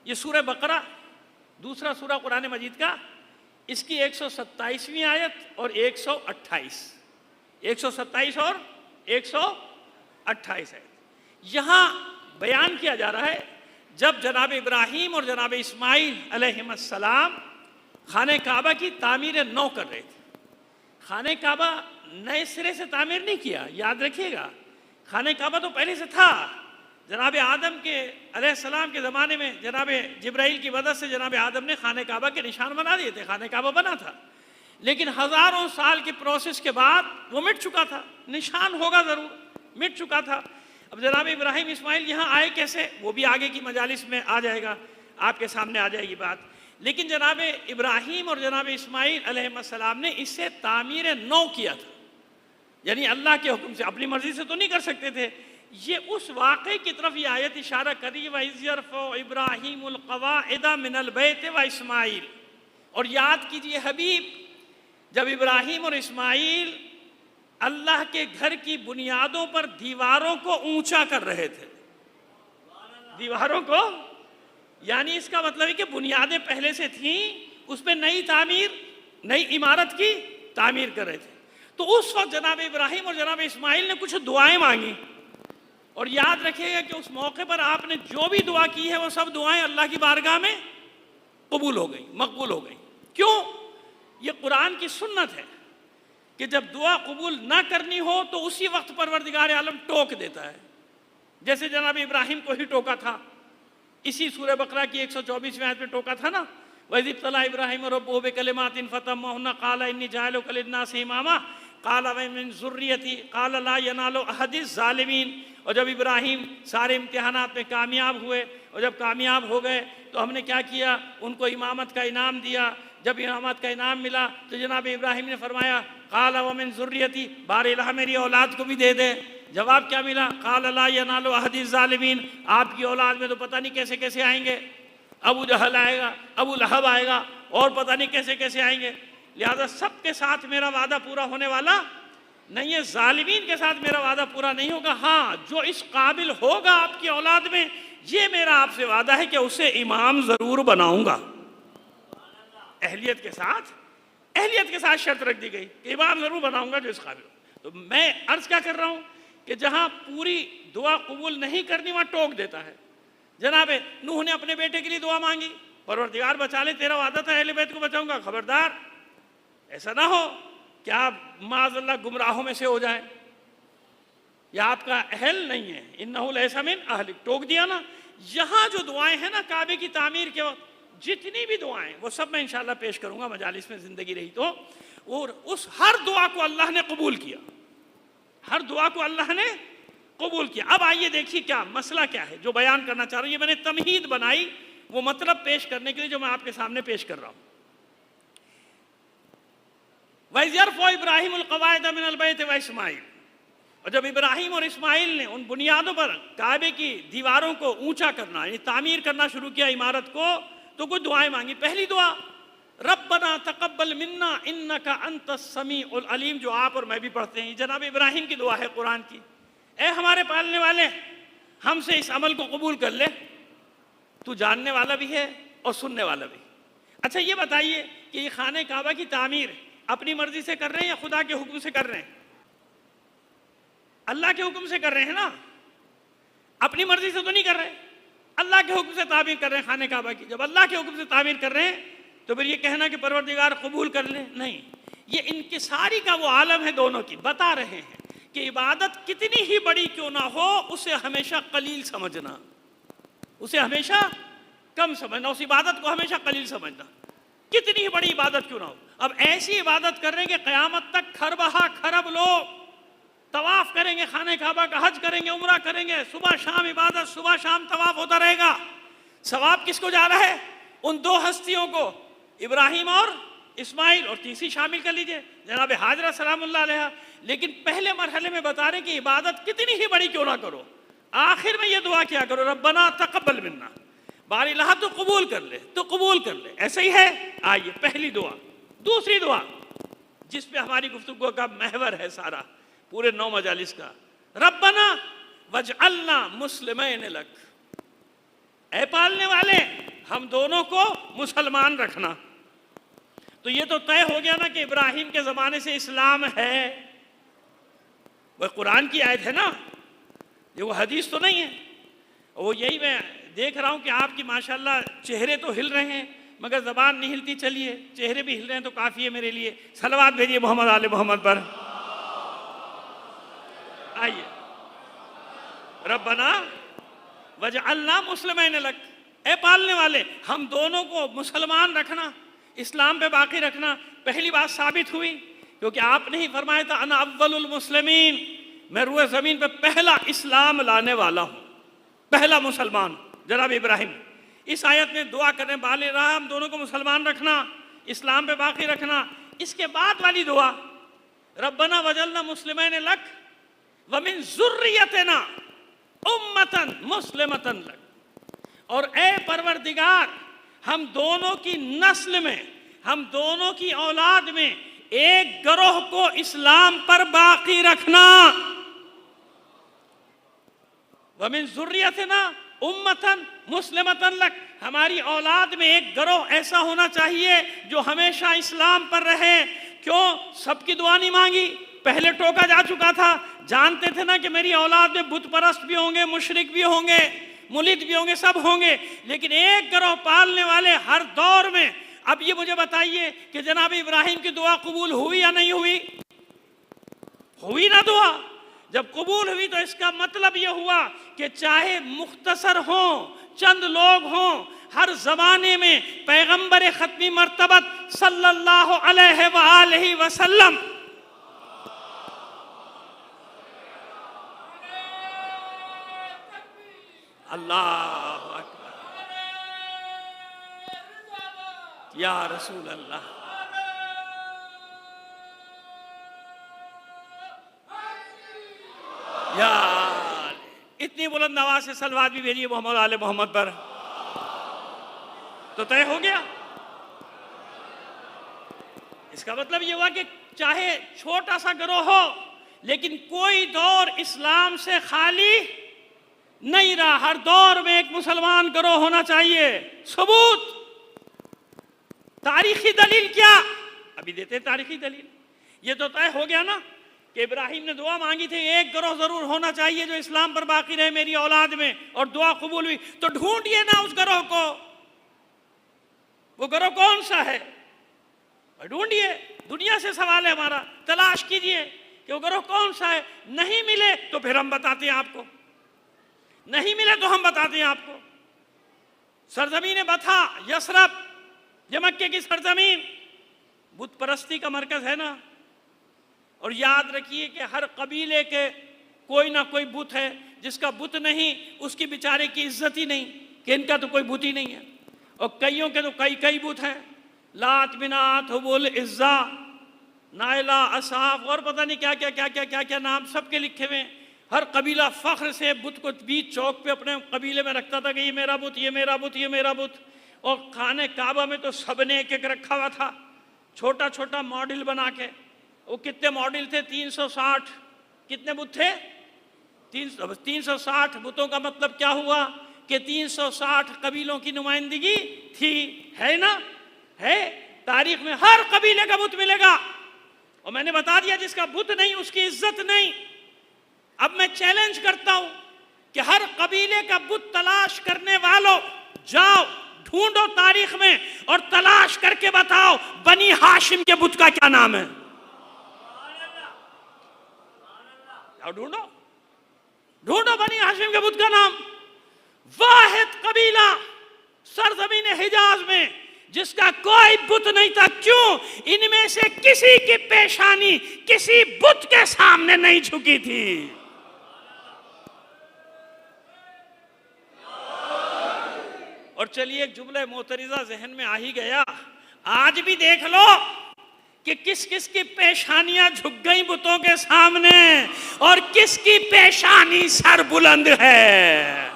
یہ سورہ بقرہ دوسرا سورہ قرآن مجید کا، اس کی 127ویں آیت اور 128، 127 اور 128 آیت یہاں بیان کیا جا رہا ہے جب جناب ابراہیم اور جناب اسماعیل علیہم السلام خانہ کعبہ کی تعمیر نو کر رہے تھے۔ خانہ کعبہ نئے سرے سے تعمیر نہیں کیا، یاد رکھیے گا، خانہ کعبہ تو پہلے سے تھا۔ جناب آدم کے علیہ السلام کے زمانے میں جناب جبرائیل کی مدد سے جناب آدم نے خانہ کعبہ کے نشان بنا دیے تھے، خانہ کعبہ بنا تھا، لیکن ہزاروں سال کے پروسیس کے بعد وہ مٹ چکا تھا، نشان ہوگا ضرور، مٹ چکا تھا۔ اب جناب ابراہیم اسماعیل یہاں آئے کیسے، وہ بھی آگے کی مجالس میں آ جائے گا، آپ کے سامنے آ جائے گی بات۔ لیکن جناب ابراہیم اور جناب اسماعیل علیہ السلام نے اس سے تعمیر نو کیا تھا، یعنی اللہ کے حکم سے، اپنی مرضی سے تو نہیں کر سکتے تھے۔ یہ اس واقعے کی طرف یہ آیت اشارہ کری، وَإِذْ يَرْفَعُ إِبْرَاهِيمُ الْقَوَاعِدَ مِنَ الْبَيْتِ وَإِسْمَاعِيلُ، اور یاد کیجئے حبیب، جب ابراہیم اور اسماعیل اللہ کے گھر کی بنیادوں پر دیواروں کو اونچا کر رہے تھے، دیواروں کو، یعنی اس کا مطلب ہے کہ بنیادیں پہلے سے تھیں، اس پہ نئی تعمیر، نئی عمارت کی تعمیر کر رہے تھے۔ تو اس وقت جناب ابراہیم اور جناب اسماعیل نے کچھ دعائیں مانگی، اور یاد رکھیے گا کہ اس موقع پر آپ نے جو بھی دعا کی ہے وہ سب دعائیں اللہ کی بارگاہ میں قبول ہو گئیں، مقبول ہو گئیں۔ کیوں؟ یہ قرآن کی سنت ہے کہ جب دعا قبول نہ کرنی ہو تو اسی وقت پروردگار عالم ٹوک دیتا ہے، جیسے جناب ابراہیم کو ہی ٹوکا تھا، اسی سورہ بقرہ کی 124ویں آیت میں ٹوکا تھا نا، وَإِذِ ابْتَلَىٰ إِبْرَاهِيمَ رَبُّهُ بِكَلِمَاتٍ فَأَتَمَّهُنَّ قَالَ إِنِّي جَاعِلُكَ لِلنَّاسِ إِمَامًا قَالَ وَمِن ذُرِّيَّتِي قَالَ لَا يَنَالُ أَحَدِ الظَّالِمِينَ۔ اور جب ابراہیم سارے امتحانات میں کامیاب ہوئے، اور جب کامیاب ہو گئے تو ہم نے کیا کیا، ان کو امامت کا انعام دیا۔ جب امامت کا انعام ملا تو جناب ابراہیم نے فرمایا قَالَ وَمِن ذُرِّيَّتِي، بار الہ میری اولاد کو بھی دے دے۔ جواب کیا ملا؟ قَالَ لَا يَنَالُ أَحَدِ الظَّالِمِينَ، آپ کی اولاد میں تو پتہ نہیں کیسے کیسے آئیں گے، ابو جہل آئے گا، ابو لہب آئے گا، اور پتہ نہیں کیسے کیسے آئیں گے، لہذا سب کے ساتھ میرا وعدہ پورا ہونے والا نہیں ہے، ظالمین کے ساتھ میرا وعدہ پورا نہیں ہوگا۔ ہاں، جو اس قابل ہوگا آپ کی اولاد میں، یہ میرا آپ سے وعدہ ہے کہ اسے امام ضرور بناؤں گا۔ اہلیت کے ساتھ شرط رکھ دی گئی کہ امام ضرور بناؤں گا جو اس قابل ہو۔ تو میں عرض کیا کر رہا ہوں کہ جہاں پوری دعا قبول نہیں کرنی وہاں ٹوک دیتا ہے۔ جناب نوح نے اپنے بیٹے کے لیے دعا مانگی، پروردگار بچا لے، تیرا وعدہ تھا اہل بیت کو بچاؤں گا، خبردار ایسا نہ ہو کہ آپ معاذ اللہ گمراہوں میں سے ہو جائیں، یا آپ کا اہل نہیں ہے، انہو لیس من اہلک، ٹوک دیا نا۔ یہاں جو دعائیں ہیں نا کعبے کی تعمیر کے وقت، جتنی بھی دعائیں، وہ سب میں انشاءاللہ پیش کروں گا مجالس میں زندگی رہی تو، اور اس ہر دعا کو اللہ نے قبول کیا، ہر دعا کو اللہ نے قبول کیا۔ اب آئیے دیکھیے کیا مسئلہ کیا ہے جو بیان کرنا چاہ رہا ہوں۔ یہ میں نے تمہید بنائی وہ مطلب پیش کرنے کے لیے جو میں آپ کے سامنے پیش کر رہا ہوں۔ وَإِذْ يَرْفَعُ إِبْرَاهِيمُ الْقَوَاعِدَ مِنَ الْبَيْتِ وَإِسْمَاعِيلُ، اور جب ابراہیم اور اسماعیل نے ان بنیادوں پر کعبے کی دیواروں کو اونچا کرنا، یعنی تعمیر کرنا شروع کیا عمارت کو، تو کچھ دعائیں مانگی۔ پہلی دعا ربنا تقبل منا انک انت السمیع العلیم، جو آپ اور میں بھی پڑھتے ہیں، جناب ابراہیم کی دعا ہے قرآن کی۔ اے ہمارے پالنے والے، ہم سے اس عمل کو قبول کر لے، تو جاننے والا بھی ہے اور سننے والا بھی۔ اچھا یہ بتائیے کہ یہ خانہ کعبہ کی تعمیر اپنی مرضی سے کر رہے ہیں یا خدا کے حکم سے کر رہے ہیں؟ اللہ کے حکم سے کر رہے ہیں نا، اپنی مرضی سے تو نہیں کر رہے، اللہ کے حکم سے تعمیر کر رہے ہیں خانہ کعبہ کی۔ جب اللہ کے حکم سے تعمیر کر رہے ہیں تو پھر یہ کہنا کہ پروردگار قبول کر لیں، نہیں، یہ انکساری کا وہ عالم ہے دونوں کی۔ بتا رہے ہیں کہ عبادت کتنی ہی بڑی کیوں نہ ہو، اسے ہمیشہ قلیل سمجھنا، اسے ہمیشہ کم سمجھنا، اس عبادت کو ہمیشہ قلیل سمجھنا، کتنی ہی بڑی عبادت کیوں نہ ہو۔ اب ایسی عبادت کر رہے ہیں کہ قیامت تک کھربہا کھرب لوگ طواف کریں گے، خانہ کعبہ کا حج کریں گے، عمرہ کریں گے، صبح شام عبادت، صبح شام طواف ہوتا رہے گا۔ ثواب کس کو جا رہا ہے؟ ان دو ہستیوں کو، ابراہیم اور اسماعیل، اور تیسری شامل کر لیجئے جناب حاجرہ سلام اللہ علیہ۔ لیکن پہلے مرحلے میں بتا رہے ہیں کہ عبادت کتنی ہی بڑی کیوں نہ کرو، آخر میں یہ دعا کیا کرو، ربنا تقبل منا، بار الہ تو قبول کر لے، تو قبول کر لے۔ ایسا ہی ہے۔ آئیے پہلی دعا۔ دوسری دعا جس پہ ہماری گفتگو کا محور ہے سارا پورے 9 مجالس کا، ربنا وجعلنا مسلمین لک، اے پالنے والے ہم دونوں کو مسلمان رکھنا۔ تو یہ تو طے ہو گیا نا کہ ابراہیم کے زمانے سے اسلام ہے۔ وہ قرآن کی آیت ہے نا، یہ وہ حدیث تو نہیں ہے۔ وہ یہی میں دیکھ رہا ہوں کہ آپ کی ماشاءاللہ چہرے تو ہل رہے ہیں مگر زبان نہیں ہلتی، چلیے چہرے بھی ہل رہے ہیں تو کافی ہے میرے لیے۔ صلوات بھیجیے محمد آل محمد پر۔ آئیے، ربنا وجعلنا مسلمین لک، اے پالنے والے ہم دونوں کو مسلمان رکھنا، اسلام پہ باقی رکھنا۔ پہلی بات ثابت ہوئی کیونکہ آپ نے ہی فرمایا تھا انا اول المسلمین، میں روئے زمین پہ پہلا اسلام لانے والا ہوں، پہلا مسلمان جناب ابراہیم۔ اس آیت میں دعا کرنے والے رہا ہم دونوں کو مسلمان رکھنا، اسلام پہ باقی رکھنا۔ اس کے بعد والی دعا ربنا وجعلنا مسلمین لک ومن ذریتنا امتا مسلمتا لک، اور اے پروردگار ہم دونوں کی نسل میں، ہم دونوں کی اولاد میں ایک گروہ کو اسلام پر باقی رکھنا۔ ومن ذریتنا امتا مسلمتا لک، ہماری اولاد میں ایک گروہ ایسا ہونا چاہیے جو ہمیشہ اسلام پر رہے۔ کیوں؟ سب کی دعا نہیں مانگی، پہلے ٹوکا جا چکا تھا، جانتے تھے نا کہ میری اولاد میں بت پرست بھی ہوں گے، مشرک بھی ہوں گے، ملحد بھی ہوں گے، سب ہوں گے، لیکن ایک گروہ پالنے والے ہر دور میں۔ اب یہ مجھے بتائیے کہ جناب ابراہیم کی دعا قبول ہوئی یا نہیں ہوئی؟ ہوئی نا دعا۔ جب قبول ہوئی تو اس کا مطلب یہ ہوا کہ چاہے مختصر ہوں، چند لوگ ہوں، ہر زمانے میں پیغمبر ختمی مرتبت صلی اللہ علیہ وآلہ وسلم اللہ اکبر یا رسول اللہ، یا اتنی بلند آواز سے صلوات بھی بھیجیے محمد آل محمد پر۔ تو طے ہو گیا۔ اس کا مطلب یہ ہوا کہ چاہے چھوٹا سا گروہ ہو لیکن کوئی دور اسلام سے خالی نہیں رہا، ہر دور میں ایک مسلمان گروہ ہونا چاہیے۔ ثبوت، تاریخی دلیل کیا؟ ابھی دیتے ہیں تاریخی دلیل۔ یہ تو طے ہو گیا نا کہ ابراہیم نے دعا مانگی تھی ایک گروہ ضرور ہونا چاہیے جو اسلام پر باقی رہے میری اولاد میں، اور دعا قبول ہوئی۔ تو ڈھونڈیے نا اس گروہ کو، وہ گروہ کون سا ہے؟ ڈھونڈیے، دنیا سے سوال ہے ہمارا، تلاش کیجئے کہ وہ گروہ کون سا ہے۔ نہیں ملے تو پھر ہم بتاتے ہیں آپ کو، نہیں ملے تو ہم بتاتے ہیں آپ کو۔ سرزمین بطھا، یثرب، یہ مکے کی سرزمین بت پرستی کا مرکز ہے نا۔ اور یاد رکھیے کہ ہر قبیلے کے کوئی نہ کوئی بت ہے، جس کا بت نہیں اس کی بیچارے کی عزت ہی نہیں، کہ ان کا تو کوئی بت ہی نہیں ہے۔ اور کئیوں کے تو کئی بت ہیں، لات، منات، حبل، عزا، نائلہ، اصحاب، اور پتہ نہیں کیا نام سب کے لکھے ہوئے ہیں۔ ہر قبیلہ فخر سے بت کو بیچ چوک پہ اپنے قبیلے میں رکھتا تھا کہ یہ میرا بت، یہ میرا بت، یہ میرا بت۔ اور خانہ کعبہ میں تو سب نے ایک ایک رکھا ہوا تھا، چھوٹا چھوٹا ماڈل بنا کے۔ وہ کتنے ماڈل تھے؟ 360۔ کتنے بت تھے؟ 360 بتوں کا مطلب کیا ہوا کہ 360 قبیلوں کی نمائندگی تھی، ہے نا؟ ہے، تاریخ میں ہر قبیلے کا بت ملے گا۔ اور میں نے بتا دیا جس کا بت نہیں اس کی عزت نہیں۔ اب میں چیلنج کرتا ہوں کہ ہر قبیلے کا بت تلاش کرنے والوں، جاؤ ڈھونڈو تاریخ میں اور تلاش کر کے بتاؤ بنی ہاشم کے بت کا کیا نام ہے۔ ڈھونڈو بنی ہاشم کے بت کا نام۔ واحد قبیلہ سرزمین حجاز میں جس کا کوئی بت نہیں تھا۔ کیوں؟ ان میں سے کسی کی پیشانی کسی بت کے سامنے نہیں جھکی تھی۔ اور چلیے ایک جملہ معترضہ ذہن میں آ ہی گیا، آج بھی دیکھ لو کہ کس کس کی پیشانیاں جھک گئیں بتوں کے سامنے اور کس کی پیشانی سر بلند ہے۔